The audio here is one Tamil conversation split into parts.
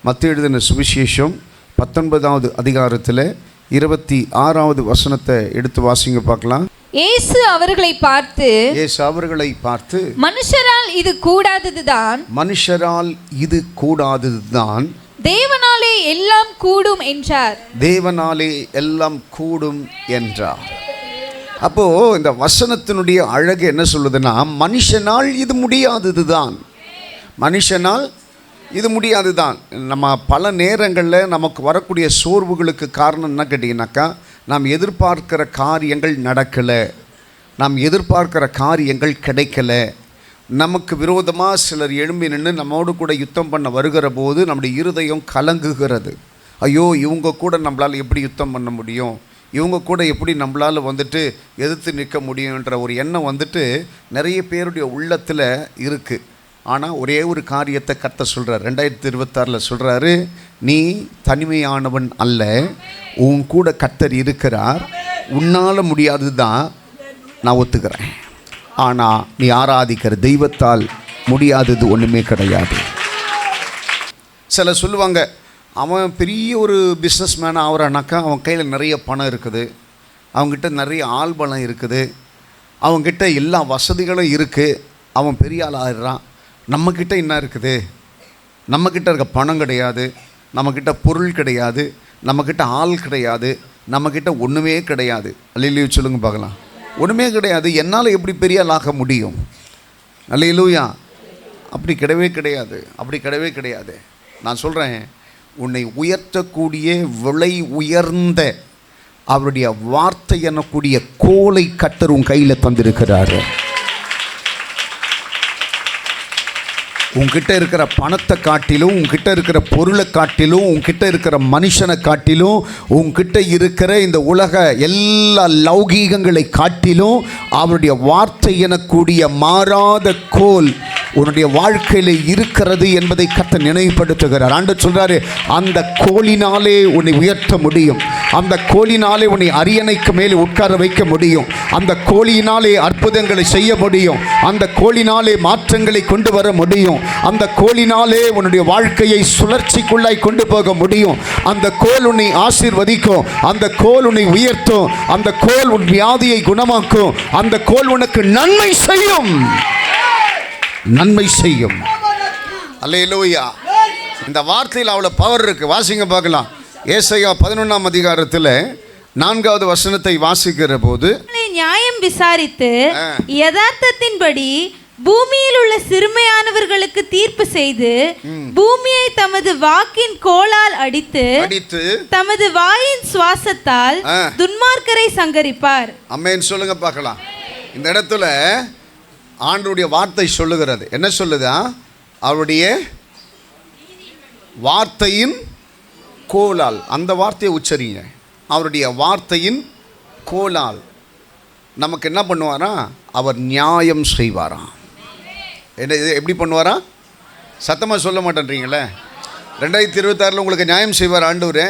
மத்தேயு எழுதின சுவிசேஷம் 19வது அதிகாரத்தில் 26வது வசனத்தை எடுத்து வாசிங்க பார்க்கலாம். இயேசு அவர்களை பார்த்து மனுஷரால் இது கூடாததுதான் தேவனாலே எல்லாம் கூடும் என்றார். அப்போ இந்த வசனத்தினுடைய அழகு என்ன சொல்லுதுன்னா, மனுஷனால் இது முடியாதுதான். நம்ம பல நேரங்களில் நமக்கு வரக்கூடிய சோர்வுகளுக்கு காரணம் என்ன கேட்டிங்கனாக்கா, நாம் எதிர்பார்க்கிற காரியங்கள் நடக்கலை, நாம் எதிர்பார்க்கிற காரியங்கள் கிடைக்கலை. நமக்கு விரோதமாக சிலர் எழும்பி நின்று நம்மோடு கூட யுத்தம் பண்ண வருகிற போது நம்முடைய இருதயம் கலங்குகிறது. ஐயோ, இவங்க கூட நம்மளால் எப்படி யுத்தம் பண்ண முடியும், இவங்க கூட எப்படி நம்மளால் எதிர்த்து நிற்க முடியுன்ற ஒரு எண்ணம் நிறைய பேருடைய உள்ளத்தில் இருக்குது. ஆனால் ஒரே ஒரு காரியத்தை கர்த்தர் சொல்கிறார். 2026 சொல்கிறாரு, நீ தனிமையானவன் அல்ல, உன் கூட கர்த்தர் இருக்கிறார். உன்னால் முடியாது தான் நான் ஒத்துக்கிறேன், ஆனால் நீ ஆராதிக்கிற தெய்வத்தால் முடியாதது ஒன்றுமே கிடையாது. சிலர் சொல்லுவாங்க, அவன் பெரிய ஒரு பிஸ்னஸ் மேன் ஆகிறானாக்கா அவன் கையில் நிறைய பணம் இருக்குது, அவங்ககிட்ட நிறைய ஆள்பலம் இருக்குது, அவங்ககிட்ட எல்லா வசதிகளும் இருக்குது, அவன் பெரிய ஆள் ஆகிடுறான். நம்மக்கிட்ட என்ன இருக்குது? நம்மக்கிட்ட இருக்க பணம் கிடையாது, நம்மக்கிட்ட பொருள் கிடையாது, நம்மக்கிட்ட ஆள் கிடையாது, நம்மக்கிட்ட ஒன்றுமே கிடையாது. அல்லேலூயா சொல்லுங்க பார்க்கலாம். ஒன்றுமே கிடையாது, என்னால் எப்படி பெரிய ஆள் ஆக முடியும்? அல்லேலூயா. அப்படி கிடையவே கிடையாது. நான் சொல்கிறேன், உன்னை உயர்த்தக்கூடிய விலை உயர்ந்த அவருடைய வார்த்தை எனக்கூடிய கோலை கர்த்தர் உன் கையில் தந்திருக்கிறாரு. உன்கிட்ட இருக்கிற பணத்தை காட்டிலும், உன்கிட்ட இருக்கிற பொருளை காட்டிலும், உன்கிட்ட இருக்கிற மனுஷனை காட்டிலும், உன்கிட்ட இருக்கிற இந்த உலக எல்லா லௌகீகங்களை காட்டிலும் அவருடைய வார்த்தை எனக்கூடிய மாறாத கோல் உன்னுடைய வாழ்க்கையில் இருக்கிறது என்பதை கர்த்தர் நினைவுபடுத்துகிறார். ஆண்டவர் சொல்கிறாரு, அந்த கோலினாலே உன்னை உயர்த்த முடியும், அந்த கோலினாலே உன்னை அரியணைக்கு மேலே உட்கார வைக்க முடியும், அந்த கோலினாலே அற்புதங்களை செய்ய முடியும், அந்த கோலினாலே மாற்றங்களை கொண்டு வர முடியும், அந்த கோலினாலே உன்னுடைய வாழ்க்கையை சுழற்சிக்குள்ளாய் கொண்டு போக முடியும். அந்த கோல் உன்னை ஆசீர்வதிக்கும், அந்த கோல் உன்னை உயர்த்தும், அந்த கோல் உன் வியாதியை குணமாக்கும், அந்த கோல் உனக்கு நன்மை செய்யும். அல்லேலூயா. இந்த வார்த்தையில் அவ்வளோ பவர் இருக்கு. வாசிங்க பார்க்கலாம். ஏசாயா 11ஆம் அதிகாரத்தில் 4வது வசனத்தை வாசிக்கிற போது, நியாயம் விசாரித்து யதார்த்தத்தின்படி பூமியில் உள்ள சிறுமையானவர்களுக்கு தீர்ப்பு செய்து பூமியை தமது வாக்கின் கோலால் அடித்து தமது வாயின் சுவாசத்தால் துன்மார்க்கரை சங்கரிப்பார். ஆமென் சொல்லுங்க பார்க்கலாம். இந்த இடத்துல ஆண்டவருடைய வார்த்தை சொல்லுகிறது. என்ன சொல்லுதா? அவருடைய வார்த்தையின் கோலால். அந்த வார்த்தையை உச்சரிங்க. அவருடைய வார்த்தையின் கோலால் நமக்கு என்ன பண்ணுவாரா? அவர் நியாயம் செய்வாராம். என்ன எப்படி பண்ணுவாரா? சத்தமாக சொல்ல மாட்டேன்றீங்களே. 2026 உங்களுக்கு நியாயம் செய்வார் ஆண்டவரே?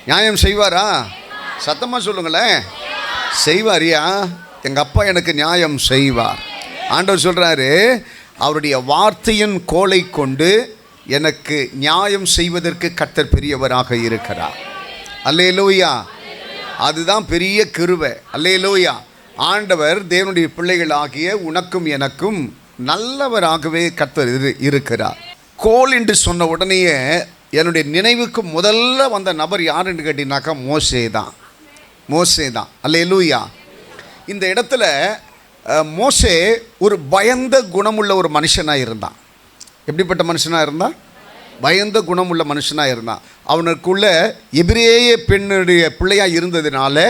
நியாயம் செய்வாரா? சத்தமாக சொல்லுங்களேன். செய்வாரியா? எங்கள் அப்பா எனக்கு நியாயம் செய்வார். ஆண்டவர் சொல்கிறாரு, அவருடைய வார்த்தையின் கோலை கொண்டு எனக்கு நியாயம் செய்வதற்கு கர்த்தர் பெரியவராக இருக்கிறார். அல்லேலூயா. அதுதான் பெரிய கிருபை. அல்லேலூயா. ஆண்டவர் தேவனுடைய பிள்ளைகளாகிய உனக்கும் எனக்கும் நல்லவராகவே கர்த்தர் இருக்கிறார். கோல் என்று சொன்ன உடனேயே என்னுடைய நினைவுக்கு முதல்ல வந்த நபர் யாருன்னு கேட்டீங்கன்னாக்கா மோசே தான். அல்லேலூயா. இந்த இடத்துல மோசே ஒரு பயந்த குணமுள்ள ஒரு மனுஷனாக இருந்தான். எப்படிப்பட்ட மனுஷனாக இருந்தான்? பயந்த குணமுள்ள மனுஷனாக இருந்தான். அவனுக்குள்ள எபிரேய பெண்ணுடைய பிள்ளையாக இருந்ததுனால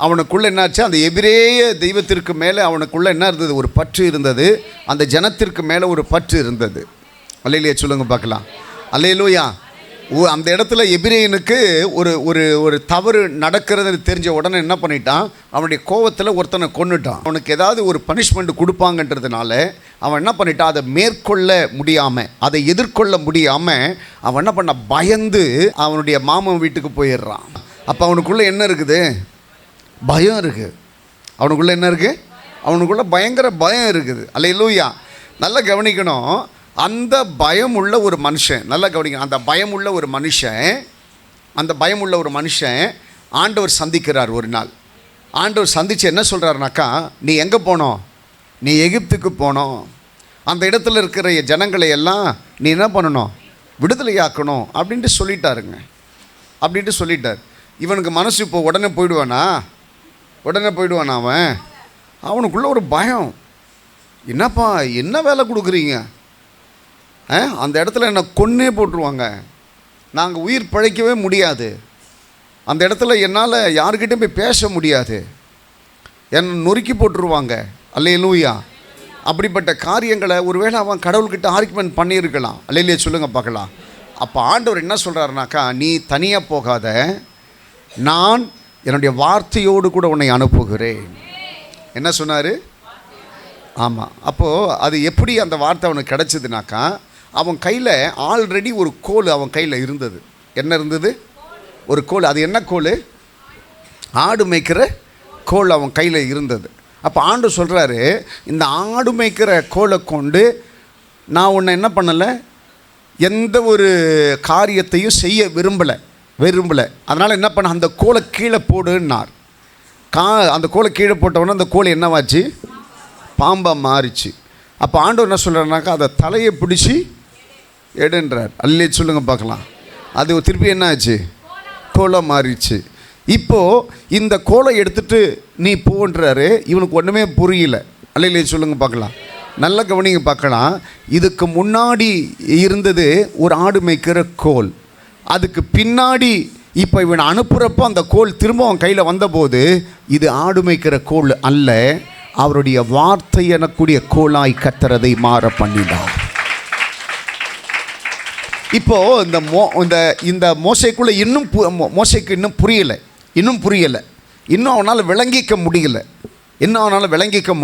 அவனுக்குள்ளே என்னாச்சு, அந்த எபிரேய தெய்வத்திற்கு மேலே அவனுக்குள்ளே என்ன இருந்தது? ஒரு பற்று இருந்தது. அந்த ஜனத்திற்கு மேலே ஒரு பற்று இருந்தது. அல்லேலூயா சொல்லுங்க பார்க்கலாம். அல்லேலூயா. அந்த இடத்துல எபிரேயனுக்கு ஒரு ஒரு ஒரு தவறு நடக்கிறது தெரிஞ்ச உடனே என்ன பண்ணிட்டான்? அவனுடைய கோவத்தில் ஒருத்தனை கொன்னுட்டான். அவனுக்கு ஏதாவது ஒரு பனிஷ்மெண்ட் கொடுப்பாங்கன்றதுனால அவன் என்ன பண்ணிட்டான்? அதை மேற்கொள்ள முடியாமல், அதை எதிர்கொள்ள முடியாமல் அவன் என்ன பண்ண? பயந்து அவனுடைய மாமன் வீட்டுக்கு போயிடுறான். அப்போ அவனுக்குள்ளே என்ன இருக்குது? பயம் இருக்குது. அவனுக்குள்ளே என்ன இருக்குது? அவனுக்குள்ளே பயங்கர பயம் இருக்குது. அல்லேலூயா. நல்லா கவனிக்கணும். அந்த பயம் உள்ள ஒரு மனுஷன், நல்லா கவனிங்க, அந்த பயம் உள்ள ஒரு மனுஷன் ஆண்டவர் சந்திக்கிறார் ஒரு நாள். ஆண்டவர் சந்தித்து என்ன சொல்கிறாருனாக்கா, நீ எங்கே போனோம்? நீ எகிப்துக்கு போனோம். அந்த இடத்துல இருக்கிற ஜனங்களை எல்லாம் நீ என்ன பண்ணணும்? விடுதலையாக்கணும் அப்படின்ட்டு சொல்லிட்டார். இவனுக்கு மனசு இப்போ உடனே போயிடுவானா அவனுக்குள்ள ஒரு பயம். என்னப்பா என்ன வேலை கொடுக்குறீங்க? அந்த இடத்துல என்னை கொன்னே போட்டுருவாங்க, நாங்கள் உயிர் பிழைக்கவே முடியாது, அந்த இடத்துல என்னால் யாருக்கிட்டையும் போய் பேச முடியாது, என்னை நொறுக்கி போட்டுருவாங்க. அல்லேலூயா. அப்படிப்பட்ட காரியங்களை ஒருவேளை அவன் கடவுள்கிட்ட ஆர்குமெண்ட் பண்ணியிருக்கலாம். அல்லேலூயா சொல்லுங்கள் பார்க்கலாம். அப்போ ஆண்டவர் என்ன சொல்கிறாருனாக்கா, நீ தனியாக போகாத, நான் என்னுடைய வார்த்தையோடு கூட உன்னை அனுப்புகிறேன். என்ன சொன்னார்? ஆமாம். அப்போது அது எப்படி அந்த வார்த்தை அவனுக்கு கிடச்சிதுனாக்கா, அவன் கையில் ஆல்ரெடி ஒரு கோல் அவன் கையில் இருந்தது. என்ன இருந்தது? ஒரு கோல். அது என்ன கோல்? ஆடு மேய்க்கிற கோல் அவன் கையில் இருந்தது. அப்போ ஆண்டு சொல்கிறாரு, இந்த ஆடு மேய்க்கிற கோலை கொண்டு நான் உன்னை என்ன பண்ணலை, எந்த ஒரு காரியத்தையும் செய்ய விரும்பலை. அதனால் என்ன பண்ண, அந்த கோலை கீழே போடுன்னார். அந்த கோலை கீழே போட்டவொன்னே அந்த கோல் என்னவாச்சு? பாம்பாக மாறிச்சு. அப்போ ஆண்டவர் என்ன சொல்கிறாருனாக்கா, அதை தலையை பிடிச்சி எடுன்றார். அல்லே சொல்லுங்கள் பார்க்கலாம். அது திருப்பி என்ன ஆச்சு? கோலை மாறிச்சு. இப்போது இந்த கோலை எடுத்துகிட்டு நீ போன்றாரு. இவனுக்கு ஒன்றுமே புரியல. அல்லையிலே சொல்லுங்கள் பார்க்கலாம். நல்ல கவனிங்க பார்க்கலாம். இதுக்கு முன்னாடி இருந்தது ஒரு ஆடு மேய்க்கிற கோல். அதுக்கு பின்னாடி இப்போ இவன் அனுப்புகிறப்போ அந்த கோல் திரும்ப அவன் கையில் வந்தபோது இது ஆடு மேய்க்கிற கோல் அல்ல, அவருடைய வார்த்தை எனக்கூடிய கோலாய் கர்த்தரதை மாற பண்ணினார். இப்போது இந்த மோசைக்குள்ளே மோசைக்கு இன்னும் புரியலை, இன்னும் அவனால் விளங்கிக்க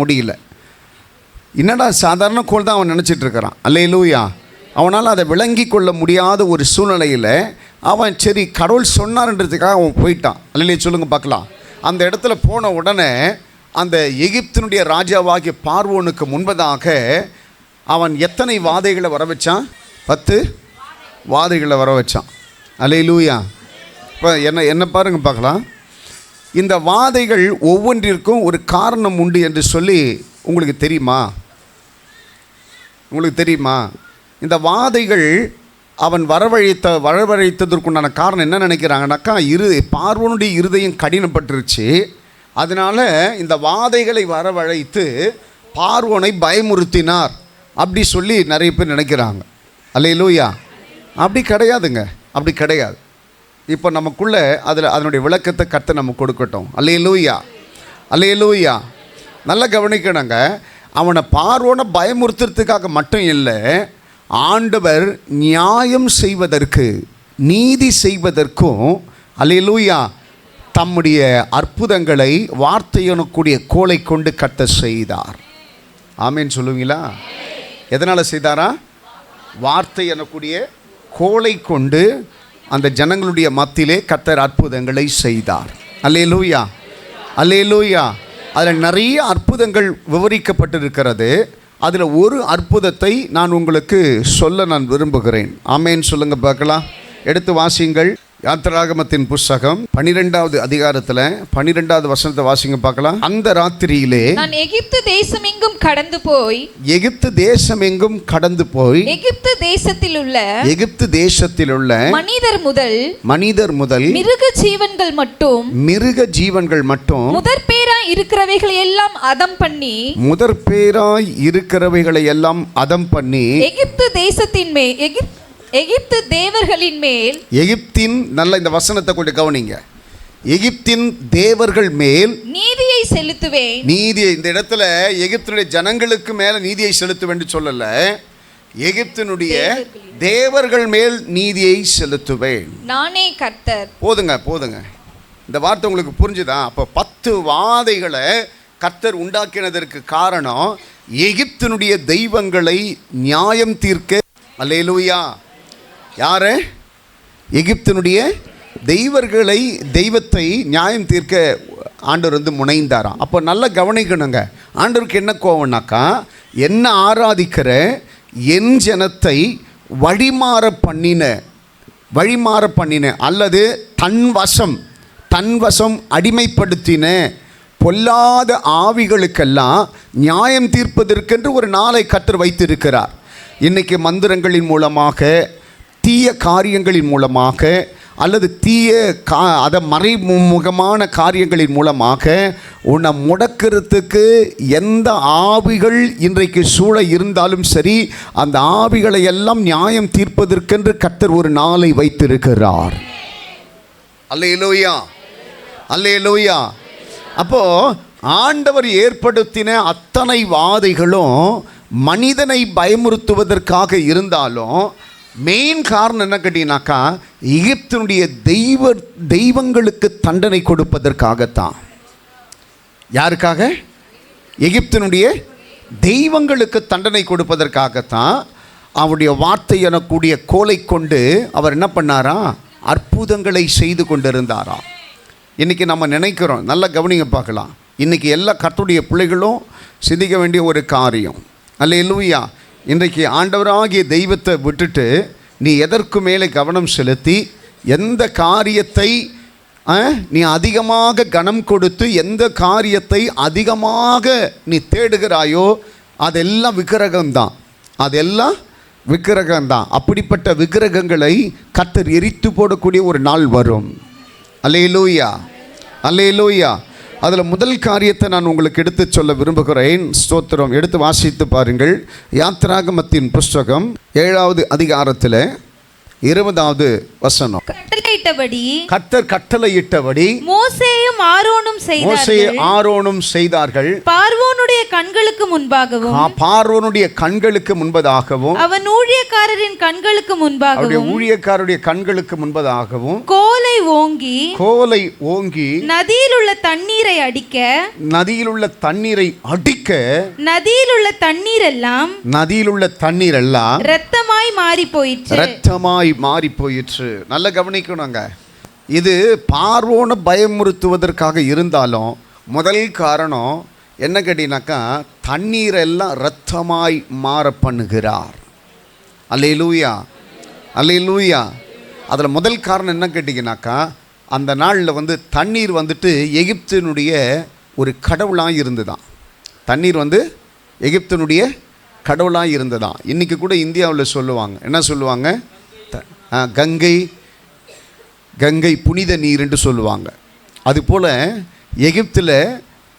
முடியல. என்னடா சாதாரண கோல் தான் அவன் நினச்சிட்ருக்கிறான். அல்லேலூயா. அவனால் அதை விளங்கி கொள்ள முடியாத ஒரு சூழ்நிலையில் அவன் சரி கடவுள் சொன்னார்ன்றதுக்காக அவன் போயிட்டான். அல்லையே சொல்லுங்கள் பார்க்கலாம். அந்த இடத்துல போன உடனே அந்த எகிப்தினுடைய ராஜாவாகிய பார்வோனுக்கு முன்பதாக அவன் எத்தனை வாதைகளை வர வச்சான்? 10 வாதைகளை வர வச்சான். அல்லேலூயா. இப்போ என்ன பாருங்கள் பார்க்கலாம். இந்த வாதைகள் ஒவ்வொன்றிற்கும் ஒரு காரணம் உண்டு என்று சொல்லி உங்களுக்கு தெரியுமா? இந்த வாதைகள் அவன் வரவழைத்ததற்குண்டான காரணம் என்ன நினைக்கிறாங்கனாக்கா, பார்வோனுடைய இருதயம் கடினப்பட்டுருச்சு. அதனால் இந்த வாதைகளை வரவழைத்து பார்வோனை பயமுறுத்தினார் அப்படி சொல்லி நிறைய பேர் நினைக்கிறாங்க. அல்லேலூயா. அப்படி கிடையாது. இப்போ நமக்குள்ளே அதனுடைய விளக்கத்தை கர்த்தர் நமக்கு கொடுக்கட்டும். அல்லேலூயா. நல்லா கவனிக்கணுங்க. அவனை பார்வோனை பயமுறுத்துறதுக்காக மட்டும் இல்லை, ஆண்டவர் நியாயம் செய்வதற்கு, நீதி செய்வதற்கும் அல்லேலூயா தம்முடைய அற்புதங்களை வார்த்தையனுக்கூடிய கோலை கொண்டு கர்த்தர் செய்தார். ஆமேன் சொல்லுவீங்களா? எதனால் செய்தாரா? வார்த்தை எனக்கூடிய கோலை கொண்டு அந்த ஜனங்களுடைய மத்தியிலே கர்த்தர் அற்புதங்களை செய்தார். அல்லேலூயா. அதில் நிறைய அற்புதங்கள் விவரிக்கப்பட்டிருக்கிறது. அதில் ஒரு அற்புதத்தை நான் உங்களுக்கு சொல்ல விரும்புகிறேன். ஆமேன் சொல்லுங்கள் பார்க்கலாம். எடுத்து வாசிங்கள். யாத்திராகமத்தின் புஸ்தகம் 12வது அதிகாரத்தில் 12வது வசனத்தை வாசிங்க பார்க்கலாம். அந்த ராத்திரியிலே நான் எகிப்து தேசமெங்கும் கடந்து போய் எகிப்து தேசத்தில் உள்ள மனிதர் முதல் மிருக ஜீவன்கள் மட்டும் முதற் பேராய் இருக்கிறவைகளை எல்லாம் அதம் பண்ணி எகிப்து தேவர்களின் மேல் நல்ல இந்த வசனத்தை கொண்டு கவனிங்க. எகிப்தின் தேவர்கள் மேல் நீதியை செலுத்துவேன். இந்த இடத்துல எகிப்தினுடைய ஜனங்களுக்கு மேல நீதியை செலுத்துவேன் சொல்லல, எகிப்தினுடைய தேவர்கள் மேல் நீதியை செலுத்துவேன், நானே கர்த்தர். போதுங்க. இந்த வார்த்தை உங்களுக்கு புரிஞ்சுதா? அப்போ 10 வாதைகளை கர்த்தர் உண்டாக்கினதற்கு காரணம் எகிப்தினுடைய தெய்வங்களை நியாயம் தீர்க்க. அல்லேலூயா. யாரு? எகிப்தினுடைய தெய்வத்தை நியாயம் தீர்க்க ஆண்டவர் முனைந்தாராம். அப்போ நல்லா கவனிக்கணுங்க. ஆண்டவருக்கு என்ன கோவம்னாக்கா, என்ன ஆராதிக்கிற என் ஜனத்தை வழிமாற பண்ணின அல்லது தன்வசம் அடிமைப்படுத்தின பொல்லாத ஆவிகளுக்கெல்லாம் நியாயம் தீர்ப்பதற்கென்று ஒரு நாளை கர்த்தர் வைத்திருக்கிறார். இன்றைக்கி மந்திரங்களின் மூலமாக, தீய காரியங்களின் மூலமாக, அல்லது அதை மறைமுகமான காரியங்களின் மூலமாக உன்னை முடக்கிறதுக்கு எந்த ஆவிகள் இன்றைக்கு சூழ இருந்தாலும் சரி, அந்த ஆவிகளை எல்லாம் நியாயம் தீர்ப்பதற்கென்று கர்த்தர் ஒரு நாளை வைத்திருக்கிறார். அல்லேலூயா, அல்லேலூயா. அப்போது ஆண்டவர் ஏற்படுத்தின அத்தனை வாதைகளும் மனிதனை பயமுறுத்துவதற்காக இருந்தாலும் மெயின் காரணம் என்ன கேட்டீங்கன்னாக்கா, எகிப்தினுடைய தெய்வங்களுக்கு தண்டனை கொடுப்பதற்காகத்தான். யாருக்காக? எகிப்தினுடைய தெய்வங்களுக்கு தண்டனை கொடுப்பதற்காகத்தான். அவருடைய வார்த்தை எனக்கூடிய கோலை கொண்டு அவர் என்ன பண்ணாரா? அற்புதங்களை செய்து கொண்டிருந்தாராம். இன்றைக்கி நம்ம நினைக்கிறோம், நல்லா கவனிங்க பார்க்கலாம். இன்றைக்கி எல்லா கர்த்தருடைய பிள்ளைகளும் சிந்திக்க வேண்டிய ஒரு காரியம். அல்லேலூயா. இன்றைக்கு ஆண்டவராகிய தெய்வத்தை விட்டுட்டு நீ எதற்கு மேலே கவனம் செலுத்தி எந்த காரியத்தை நீ அதிகமாக கனம் கொடுத்து எந்த காரியத்தை அதிகமாக நீ தேடுகிறாயோ அதெல்லாம் விக்கிரகம்தான், அதெல்லாம் விக்கிரகம்தான். அப்படிப்பட்ட விக்கிரகங்களை கர்த்தர் எரித்து போடக்கூடிய ஒரு நாள் வரும். அல்லேலூயா, அல்லேலூயா. அதில் முதல் காரியத்தை நான் உங்களுக்கு எடுத்து சொல்ல விரும்புகிறேன். ஸ்தோத்திரம். எடுத்து வாசித்து பாருங்கள். யாத்திராகமத்தின் புஸ்தகம் 7வது அதிகாரத்தில் 20வது வசனம். கர்த்தர் கட்டளையிட்டபடி மோசேயும் ஆரோனும் செய்தார்கள். பார்வோனுடைய கண்களுக்கு முன்பதாகவும் அவன் ஊழியக்காரரின் கண்களுக்கு முன்பதாகவும் கோலை ஓங்கி நதியில் உள்ள தண்ணீரை அடிக்க நதியில் உள்ள தண்ணீர் எல்லாம் இரத்தமாய் மாறி போயிற்று. நல்ல கவனிக்கணுங்க. இது பார்வோனை பயமுறுத்துவதற்காக இருந்தாலும் முதல் காரணம் என்ன கேட்டீங்கன்னாக்கா, தண்ணீரெல்லாம் இரத்தமாய் மாற பண்ணுகிறார். அல்லேலூயா, அல்லேலூயா. அதில் முதல் காரணம் என்ன கேட்டிங்கனாக்கா, அந்த நாளில் தண்ணீர் எகிப்தினுடைய ஒரு கடவுளாக இருந்துதான். தண்ணீர் எகிப்தினுடைய கடவுளாக இருந்ததான். இன்றைக்கி கூட இந்தியாவில் சொல்லுவாங்க, என்ன சொல்லுவாங்க? கங்கை புனித நீர் என்று சொல்லுவாங்க. அதுபோல் எகிப்தில்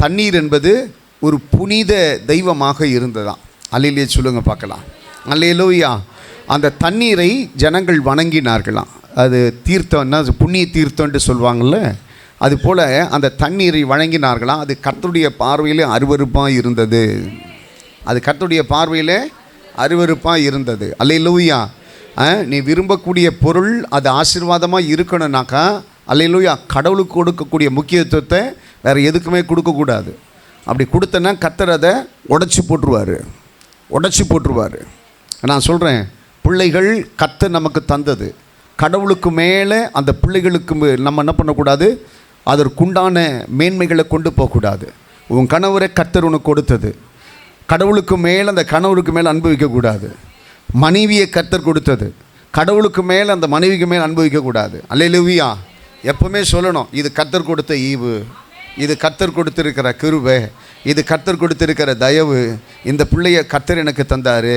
தண்ணீர் என்பது ஒரு புனித தெய்வமாக இருந்ததான். அல்லேலூயா சொல்லுங்க பார்க்கலாம். அல்லேலூயா. அந்த தண்ணீரை ஜனங்கள் வணங்கினார்களாம். அது தீர்த்தம்னா புண்ணிய தீர்த்தம்னு சொல்லுவாங்கள்ல, அதுபோல் அந்த தண்ணீரை வழங்கினார்களாம். அது கர்த்தருடைய பார்வையிலே அருவருப்பாக இருந்தது. அது கர்த்தருடைய பார்வையிலே அருவருப்பாக இருந்தது. அல்லேலூயா. நீ விரும்பக்கூடிய பொருள் அது ஆசீர்வாதமாக இருக்கணும்னாக்கா, அல்லேலூயா, கடவுளுக்கு கொடுக்கக்கூடிய முக்கியத்துவத்தை வேறு எதுக்குமே கொடுக்கக்கூடாது. அப்படி கொடுத்தனா கர்த்தர் அதை உடச்சி போட்டுருவார். நான் சொல்கிறேன், பிள்ளைகள் கர்த்தர் நமக்கு தந்தது. கடவுளுக்கு மேலே அந்த பிள்ளைகளுக்கு நம்ம என்ன பண்ணக்கூடாது? அதற்குண்டான மேன்மைகளை கொண்டு போகக்கூடாது. உன் கணவரை கர்த்தர் உனக்கு கொடுத்தது. கடவுளுக்கு மேலே அந்த கணவருக்கு மேலே அனுபவிக்கக்கூடாது. மனைவியை கர்த்தர் கொடுத்தது. கடவுளுக்கு மேலே அந்த மனைவிக்கு மேலே அனுபவிக்கக்கூடாது. அல்லேலூயா. எப்பவுமே சொல்லணும், இது கர்த்தர் கொடுத்த ஈவு, இது கர்த்தர் கொடுத்திருக்கிற கிருபை, இது கர்த்தர் கொடுத்திருக்கிற தயவு. இந்த பிள்ளைய கர்த்தர் எனக்கு தந்தார்,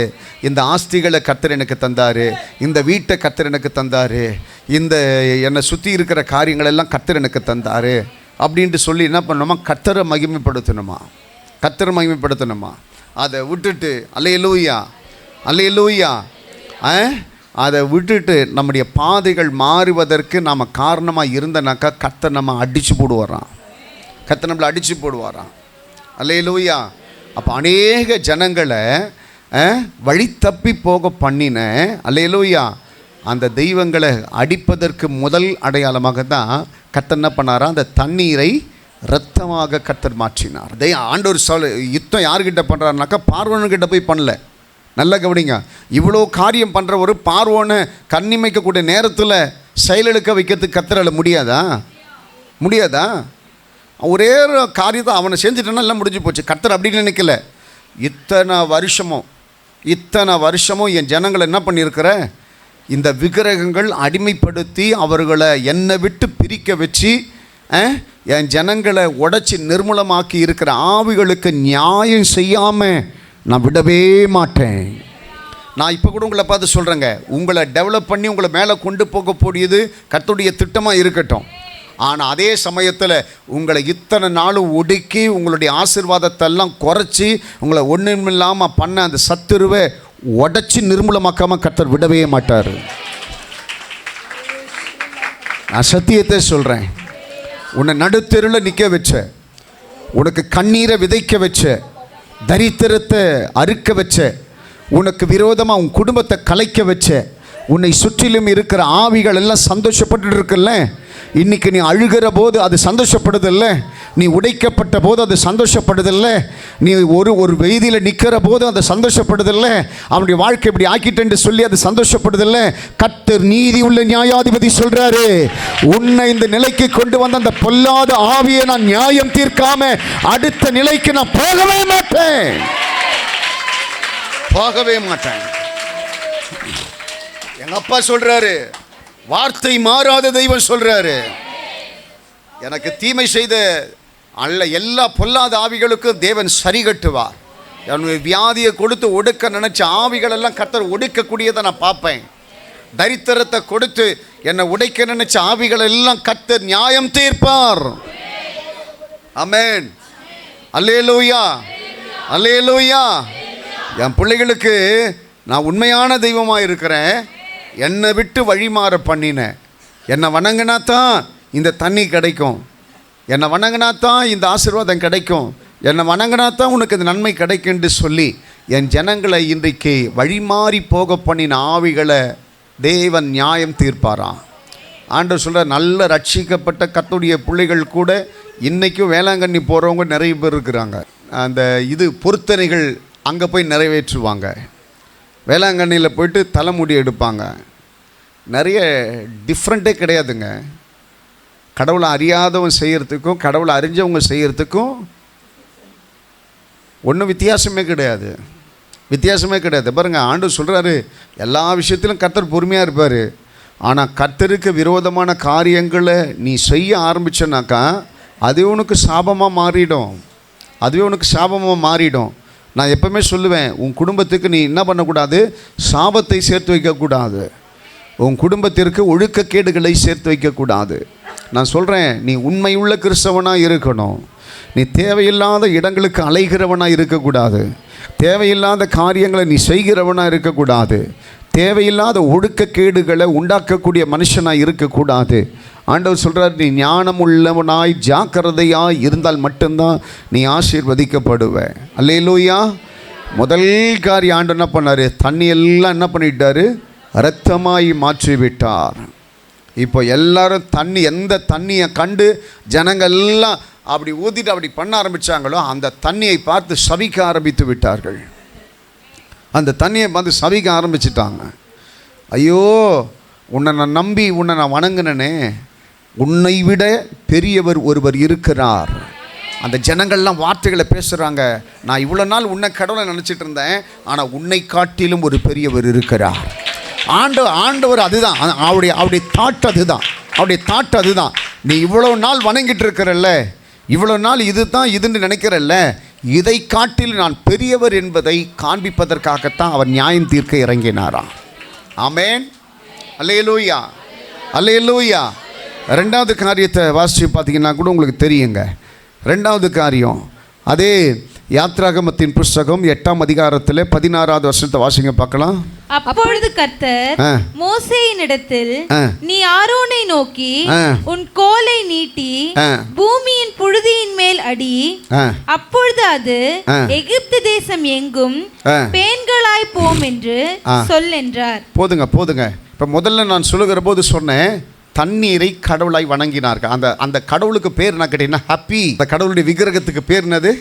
இந்த ஆஸ்திகளை கர்த்தர் எனக்கு தந்தார், இந்த வீட்டை கர்த்தர் எனக்கு தந்தார், இந்த என்னை சுற்றி இருக்கிற காரியங்களெல்லாம் கர்த்தர் எனக்கு தந்தார் அப்படின்ட்டு சொல்லி என்ன பண்ணணுமா? கர்த்தரை மகிமைப்படுத்தணுமா? அதை விட்டுட்டு அல்லேலூயா, அல்லேலூயா, அதை விட்டுட்டு நம்முடைய பாதைகள் மாறுவதற்கு நாம் காரணமாக இருந்தனாக்கா கர்த்தர் நம்ம அடித்து போடுவாராம். கர்த்தர் நம்மளை அடித்து போடுவாராம். அல்லேலூயா. அப்போ அநேக ஜனங்களை வழி தப்பி போக பண்ணின அல்லேலூயா அந்த தெய்வங்களை அடிப்பதற்கு முதல் அடையாளமாக தான் கர்த்தர் என்ன பண்ணாரா? அந்த தண்ணீரை இரத்தமாக கர்த்தர் மாற்றினார். ஆண்டவர் யுத்தம் யார்கிட்ட பண்ணுறாருனாக்கா, பார்வோன்கிட்ட போய் பண்ணல. நல்ல கவனிங்க. இவ்வளோ காரியம் பண்ணுற ஒரு பார்வோனை கண்ணிமைக்கக்கூடிய நேரத்தில் செயலெடுக்க வைக்கிறதுக்கு கர்த்தரால் முடியாதா? ஒரே ஒரு காரியத்தை அவனை செஞ்சுட்டேன்னா எல்லாம் முடிஞ்சு போச்சு. கர்த்தர் அப்படின்னு நினைக்கல. இத்தனை வருஷமும் இத்தனை வருஷமும் என் ஜனங்களை என்ன பண்ணியிருக்கிற, இந்த விக்கிரகங்கள் அடிமைப்படுத்தி அவர்களை என்னை விட்டு பிரிக்க வச்சு என் ஜனங்களை உடைச்சி நிர்மூலமாக்கி இருக்கிற ஆவிகளுக்கு நியாயம் செய்யாமல் நான் விடவே மாட்டேன். நான் இப்போ கூட உங்களை பார்த்து சொல்கிறேங்க, உங்களை டெவலப் பண்ணி உங்களை மேலே கொண்டு போகக்கூடியது கர்த்தருடைய திட்டமாக இருக்கட்டும். ஆனால் அதே சமயத்தில் உங்களை இத்தனை நாளும் ஒடுக்கி உங்களுடைய ஆசீர்வாதத்தெல்லாம் குறைச்சி உங்களை ஒன்றுமில்லாமல் பண்ண அந்த சத்துருவை உடைச்சி நிர்மூலமாக்காமல் கர்த்தர் விடவே மாட்டார். நான் சத்தியத்தை சொல்கிறேன். உன்னை நடுத்தெருவில் நிற்க வச்ச, உனக்கு கண்ணீரை விதைக்க வச்ச, தரித்திரத்தை அறுக்க வச்ச, உனக்கு விரோதமாக உன் குடும்பத்தை கலைக்க வச்ச, உன்னை சுற்றிலும் இருக்கிற ஆவிகள் எல்லாம் சந்தோஷப்பட்டு இருக்குல்ல. இன்றைக்கி நீ அழுகிற போது அது சந்தோஷப்படுதில்ல, நீ உடைக்கப்பட்ட போது அது சந்தோஷப்படுதில்ல, நீ ஒரு வெயிதியில் நிற்கிற போது அது சந்தோஷப்படுதில்ல, அவனுடைய வாழ்க்கை இப்படி ஆக்கிட்டேன்னு சொல்லி அது சந்தோஷப்படுதில்ல. கர்த்தர் நீதி உள்ள நியாயாதிபதி சொல்கிறாரு, உன்னை இந்த நிலைக்கு கொண்டு வந்த அந்த பொல்லாத ஆவியை நான் நியாயம் தீர்க்காம அடுத்த நிலைக்கு நான் போகவே மாட்டேன், போகவே மாட்டேன். எங்க அப்பா சொல்றாரு, வார்த்தை மாறாத தெய்வம் சொல்றாரு, எனக்கு தீமை செய்த அல்ல எல்லா பொல்லாத ஆவிகளுக்கும் தேவன் சரி கட்டுவார். என்னுடைய வியாதியை கொடுத்து ஒடுக்க நினைச்ச ஆவிகள் எல்லாம் கர்த்தர் ஒடுக்கக்கூடியதை நான் பார்ப்பேன். தரித்திரத்தை கொடுத்து என்னை உடைக்க நினைச்ச ஆவிகள் எல்லாம் கர்த்தர் நியாயம் தீர்ப்பார். ஆமென். அல்லேலூயா, அல்லேலூயா. என் பிள்ளைகளுக்கு நான் உண்மையான தெய்வமாக இருக்கிறேன். என்னை விட்டு வழிமாற பண்ணினேன். என்னை வணங்கினா தான் இந்த தண்ணி கிடைக்கும், என்னை வணங்கினா தான் இந்த ஆசீர்வாதம் கிடைக்கும், என்னை வணங்கினா தான் உனக்கு இந்த நன்மை கிடைக்குன்னு சொல்லி என் ஜனங்களை இன்றைக்கு வழிமாறி போக பண்ணின ஆவிகளை தேவன் நியாயம் தீர்ப்பாராம். ஆண்டவர் சொல்கிற, நல்ல ரட்சிக்கப்பட்ட கர்த்தருடைய பிள்ளைகள் கூட இன்றைக்கும் வேளாங்கண்ணி போகிறவங்க நிறைய பேர் இருக்கிறாங்க. அந்த பொருத்தனைகள் அங்கே போய் நிறைவேற்றுவாங்க. வேளாங்கண்ணியில் போயிட்டு தலைமுடி எடுப்பாங்க. நிறைய டிஃப்ரெண்ட்டே கிடையாதுங்க. கடவுளை அறியாதவங்க செய்கிறதுக்கும் கடவுளை அறிஞ்சவங்க செய்கிறதுக்கும் ஒன்றும் வித்தியாசமே கிடையாது, வித்தியாசமே கிடையாது. பாருங்கள், ஆண்டவர் சொல்கிறாரு, எல்லா விஷயத்திலும் கர்த்தர் பொறுமையாக இருப்பார். ஆனால் கர்த்தருக்கு விரோதமான காரியங்களை நீ செய்ய ஆரம்பிச்சனாக்கா அதுவே உனக்கு சாபமாக மாறிடும், அதுவே உனக்கு சாபமாக மாறிடும். நான் எப்பவுமே சொல்லுவேன், உன் குடும்பத்துக்கு நீ என்ன பண்ணக்கூடாது, சாபத்தை சேர்த்து வைக்கக்கூடாது, உன் குடும்பத்திற்கு ஒழுக்கக்கேடுகளை சேர்த்து வைக்கக்கூடாது. நான் சொல்கிறேன், நீ உண்மையுள்ள கிறிஸ்தவனாக இருக்கணும். நீ தேவையில்லாத இடங்களுக்கு அலைகிறவனாக இருக்கக்கூடாது, தேவையில்லாத காரியங்களை நீ செய்கிறவனாக இருக்கக்கூடாது, தேவையில்லாத ஒழுக்கக்கேடுகளை உண்டாக்கக்கூடிய மனுஷனாக இருக்கக்கூடாது. ஆண்டவர் சொல்கிறார், நீ ஞானம் உள்ளவனாய் ஜாக்கிரதையாய் இருந்தால் மட்டும்தான் நீ ஆசீர்வதிக்கப்படுவ. அல்லேலூயா. முதல் காரியம் ஆண்டவர் என்ன பண்ணார், தண்ணியெல்லாம் என்ன பண்ணிட்டார், இரத்தமாய் மாற்றி விட்டார். இப்போ எல்லாரும் தண்ணி, எந்த தண்ணியை கண்டு ஜனங்கள்லாம் அப்படி ஊற்றிட்டு அப்படி பண்ண ஆரம்பித்தாங்களோ அந்த தண்ணியை பார்த்து சபிக்க ஆரம்பித்து விட்டார்கள். அந்த தண்ணியை பார்த்து சபிக்க ஆரம்பிச்சிட்டாங்க. ஐயோ, உன்னை நான் நம்பி உன்னை நான் வணங்கினேனே, உன்னை விட பெரியவர் ஒருவர் இருக்கிறார். அந்த ஜனங்கள்லாம் வார்த்தைகளை பேசுகிறாங்க, நான் இவ்வளோ நாள் உன்னை கடவுளை நினச்சிட்டு இருந்தேன், ஆனால் உன்னை காட்டிலும் ஒரு பெரியவர் இருக்கிறார். ஆண்டவர் அதுதான், அவருடைய தாட் அதுதான், அவருடைய தாட் அதுதான். நீ இவ்வளோ நாள் வணங்கிட்டு இருக்கிறல்ல, இவ்வளோ நாள் இதுன்னு நினைக்கிறல்ல, இதை காட்டில் நான் பெரியவர் என்பதை காண்பிப்பதற்காகத்தான் அவர் நியாயம் தீர்க்க இறங்கினாராம். ஆமென். அல்லேலூயா, அல்லேலூயா. ரெண்டாவது காரியத்தை வாசித்து பார்த்தீங்கன்னா கூட உங்களுக்கு தெரியுங்க. ரெண்டாவது காரியம், அதே யாத்ராகமத்தின் புஸ்தகம் 8ஆம் அதிகாரத்தில் 16வது வசனத்தை வாசிங்க பார்க்கலாம். அப்பொழுது கர்த்தர் மோசேயினிடத்தில், நீ ஆரோனை நோக்கி உன் கோலை நீட்டி பூமியின் புழுதியின் மேல் அடி, அப்பொழுது அது எகிப்து தேசம் எங்கும் பேன்களாய் போம் என்று சொல் என்றார். போதுங்க. இப்போ முதல்ல நான் சொல்லுகிற போது சொன்னேன், தண்ணீரை கடவுளாய் வணங்கினார்கள். அந்த கடவுளுக்கு பேர் என்ன கேட்டீங்கன்னா ஹப்பி. அந்த கடவுளுடைய விக்கிரகத்துக்கு பேர் என்னது,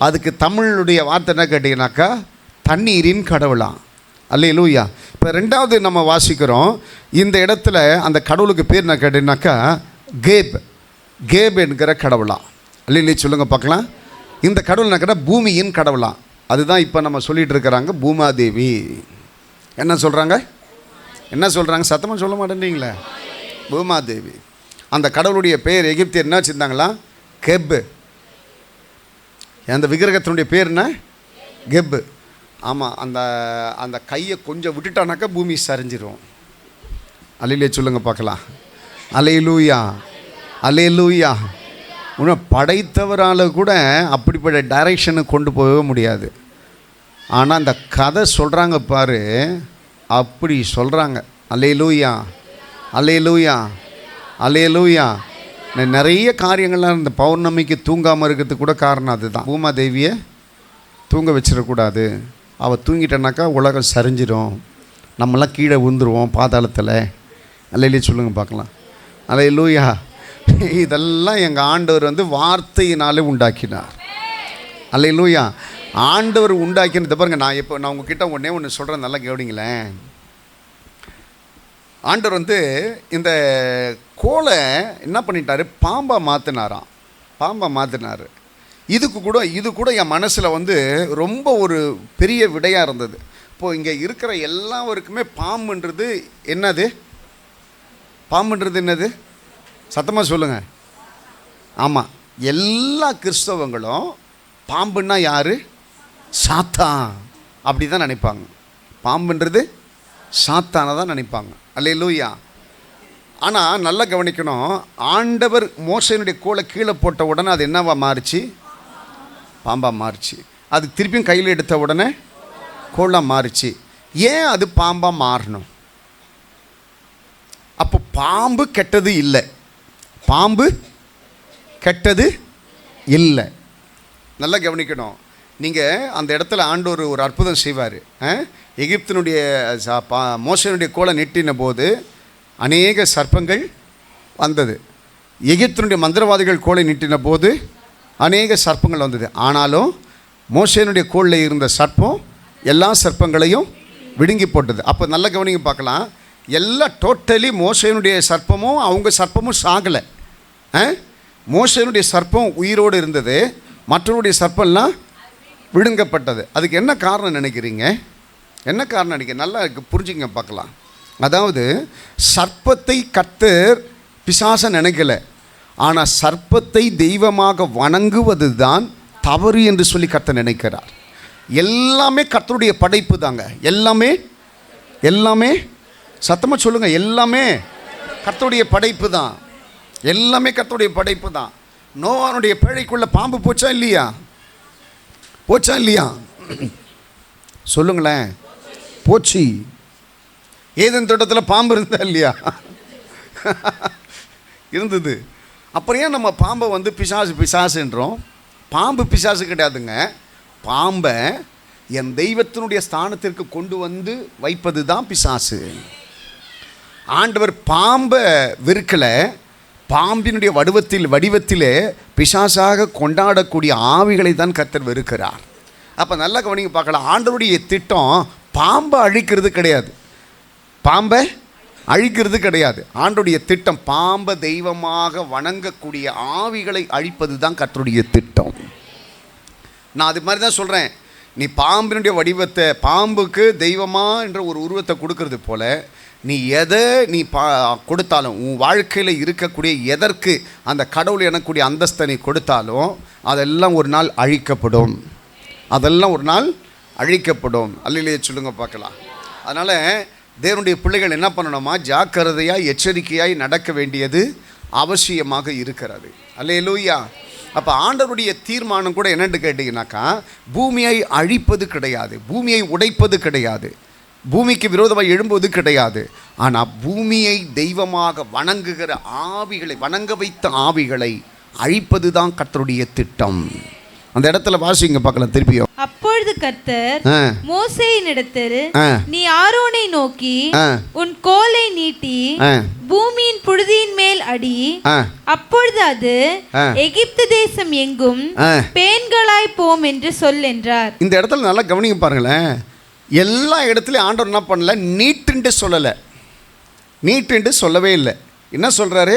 அதுக்கு தமிழுடைய வார்த்தை என்ன கேட்டீங்கன்னாக்கா தண்ணீரின் கடவுளா. அல்லேலூயா. இப்போ ரெண்டாவது நம்ம வாசிக்கிறோம், இந்த இடத்துல அந்த கடவுளுக்கு பேர் என்ன கேட்டீங்கன்னாக்கா கேப் என்கிற கடவுளா. அல்லேலூயா சொல்லுங்க பார்க்கலாம். இந்த கடவுள் என்ன கேட்டால் பூமியின் கடவுளா. அதுதான் இப்போ நம்ம சொல்லிகிட்டு இருக்கிறாங்க பூமாதேவி. என்ன சொல்கிறாங்க? என்ன சொல்கிறாங்க? சத்தமாக சொல்ல மாட்டேன்றீங்களே. பூமாதேவி. அந்த கடவுளுடைய பெயர் எகிப்தியர் என்ன வச்சுருந்தாங்களா? கெப்பு. அந்த விக்கிரகத்தினுடைய பேர் என்ன? கெப்பு. ஆமாம், அந்த அந்த கையை கொஞ்சம் விட்டுட்டானாக்கா பூமி சரிஞ்சிரும். அல்லேலூயா சொல்லுங்கள் பார்க்கலாம். அல்லேலூயா, அல்லேலூயா. இன்னும் படைத்தவரால் கூட அப்படிப்பட்ட டைரெக்ஷனுக்கு கொண்டு போகவே முடியாது. ஆனால் அந்த கதை சொல்கிறாங்க பாரு, அப்படி சொல்கிறாங்க. அல்லேலூயா, அல்லேலூயா, அல்லேலூயா. நிறைய காரியங்கள்லாம் இந்த பௌர்ணமிக்கு தூங்காமல் இருக்கிறதுக்கு கூட காரணம் அதுதான். பூமாதேவியை தூங்க வச்சிடக்கூடாது. அவள் தூங்கிட்டனாக்கா உலகம் சரிஞ்சிடும், நம்மளாம் கீழே விழுந்துருவோம் பாதாளத்தில். அல்லேலூயா சொல்லுங்கள் பார்க்கலாம். அல்லேலூயா. இதெல்லாம் எங்கள் ஆண்டவர் வார்த்தையினாலே உண்டாக்கினார். அல்லேலூயா. ஆண்டவர் உண்டாக்கினது பாருங்க. நான் உங்ககிட்ட ஒன்று சொல்கிறேன், நல்லா கவனிங்களேன். ஆண்டவர் இந்த கோலை என்ன பண்ணிட்டாரு? பாம்பா மாற்றினாராம். பாம்பா மாற்றினார். இது கூட என் மனசில் ரொம்ப ஒரு பெரிய விடையாக இருந்தது. இப்போது இங்கே இருக்கிற எல்லாருக்குமே பாம்புன்றது என்னது? பாம்புன்றது என்னது? சத்தமாக சொல்லுங்கள். ஆமாம், எல்லா கிறிஸ்தவங்களும் பாம்புன்னா யார்? சாத்தான். அப்படி தான் நினைப்பாங்க. பாம்புன்றது சாத்தானை தான் நினைப்பாங்க. அல்லேலூயா. ஆனால் நல்லா கவனிக்கணும். ஆண்டவர் மோசேயினுடைய கோலை கீழே போட்ட உடனே அது என்னவா மாறிச்சு? பாம்பாக மாறிச்சு. அது திருப்பியும் கையில் எடுத்த உடனே கோலாக மாறிச்சு. ஏன் அது பாம்பாக மாறணும்? அப்போ பாம்பு கெட்டது இல்லை. பாம்பு கெட்டது இல்லை. நல்லா கவனிக்கணும். நீங்கள் அந்த இடத்துல ஆண்டவர் ஒரு அற்புதம் செய்வார். எகிப்தினுடைய மோசேயினுடைய கோலை நெட்டின போது அநேக சர்ப்பங்கள் வந்தது. எகிப்தினுடைய மந்திரவாதிகள் கோலை நீட்டின போது அநேக சர்ப்பங்கள் வந்தது. ஆனாலும் மோசேயினுடைய கோலில் இருந்த சர்ப்பம் எல்லா சர்ப்பங்களையும் விழுங்கி போட்டது. அப்போ நல்ல கவனிங்க பார்க்கலாம். எல்லாம் டோட்டலி மோசேயினுடைய சர்ப்பமும் அவங்க சர்ப்பமும் சாகலை. மோசேயினுடைய சர்ப்பம் உயிரோடு இருந்தது, மற்றவருடைய சர்ப்பம்லாம் விழுங்கப்பட்டது. அதுக்கு என்ன காரணம் நினைக்கிறீங்க? என்ன காரணம் நினைக்கிறீங்க? நல்லா புரிஞ்சுங்க பார்க்கலாம். அதாவது சர்ப்பத்தை கர்த்தர் பிசாசை நினைக்கலை, ஆனால் சர்ப்பத்தை தெய்வமாக வணங்குவது தான் தவறு என்று சொல்லி கர்த்தர் நினைக்கிறார். எல்லாமே கர்த்தருடைய படைப்பு தாங்க. எல்லாமே எல்லாமே சத்தமாக சொல்லுங்கள். எல்லாமே கர்த்தருடைய படைப்பு தான். எல்லாமே கர்த்தருடைய படைப்பு தான். நோவானுடைய பேழைக்குள்ளே பாம்பு போச்சா இல்லையா? போச்சா இல்லையா? சொல்லுங்களேன். போச்சு. ஏதேன் தோட்டத்தில் பாம்பு இருந்தா இல்லையா? இருந்தது. அப்புறம் ஏன் நம்ம பாம்பை பிசாசுன்றோம்? பாம்பு பிசாசு கிடையாதுங்க. பாம்பை என் தெய்வத்தினுடைய ஸ்தானத்திற்கு கொண்டு வைப்பது தான் பிசாசு. ஆண்டவர் பாம்பை வெறுக்கலை, பாம்பினுடைய வடிவத்திலே பிசாசாக கொண்டாடக்கூடிய ஆவிகளை தான் கர்த்தர் வெறுக்கிறார். அப்போ நல்லா கவனிங்க பார்க்கலாம். ஆண்டவருடைய திட்டம் பாம்பை அழிக்கிறது கிடையாது, பாம்பை அழிக்கிறது கிடையாது. ஆண்டவருடைய திட்டம் பாம்பை தெய்வமாக வணங்கக்கூடிய ஆவிகளை அழிப்பது தான் கர்த்தருடைய திட்டம். நான் அது மாதிரி தான் சொல்கிறேன். நீ பாம்பினுடைய வடிவத்தை, பாம்புக்கு தெய்வமாக என்ற ஒரு உருவத்தை கொடுக்கறது போல, நீ எதை கொடுத்தாலும் உன் வாழ்க்கையில் இருக்கக்கூடிய எதற்கு அந்த கடவுள் எனக்கூடிய அந்தஸ்தை நீ கொடுத்தாலும் அதெல்லாம் ஒரு நாள் அழிக்கப்படும். அதெல்லாம் ஒரு நாள் அழிக்கப்படும். அல்லேலூயா சொல்லுங்க பார்க்கலாம். அதனால் தேவனுடைய பிள்ளைகள் என்ன பண்ணணுமா? ஜாக்கிரதையாய் எச்சரிக்கையாய் நடக்க வேண்டியது அவசியமாக இருக்கிறது. அல்லேலூயா. அப்போ ஆண்டவருடைய தீர்மானம் கூட என்னென்னு கேட்டிங்கனாக்கா, பூமியை அழிப்பது கிடையாது, பூமியை உடைப்பது கிடையாது, பூமிக்கு விரோதமாக எழும்புவது கிடையாது. ஆனால் பூமியை தெய்வமாக வணங்குகிற ஆவிகளை, வணங்க வைத்த ஆவிகளை அழிப்பது தான் கர்த்தருடைய திட்டம். அந்த இடத்துல வாசிங்க பார்க்கலாம் திருப்பியும். அப்பொழுது கர்த்தர் மோசேயினிடத்தில், நீ ஆரோனை நோக்கி உன் கோலை நீட்டி பூமியின் புழுதியின் மேல் அடி, அப்பொழுது அது எகிப்து தேசம் எங்கும் பேன்களாய் போம் என்று சொல் என்றார். இந்த இடத்துல நல்லா கவனிங்க பாருங்களேன். எல்லா இடத்துலையும் ஆண்டவர் என்ன பண்ணல? நீட்டுன்ட்டு சொல்லலை, நீட்டுன்ட்டு சொல்லவே இல்லை. என்ன சொல்கிறாரு?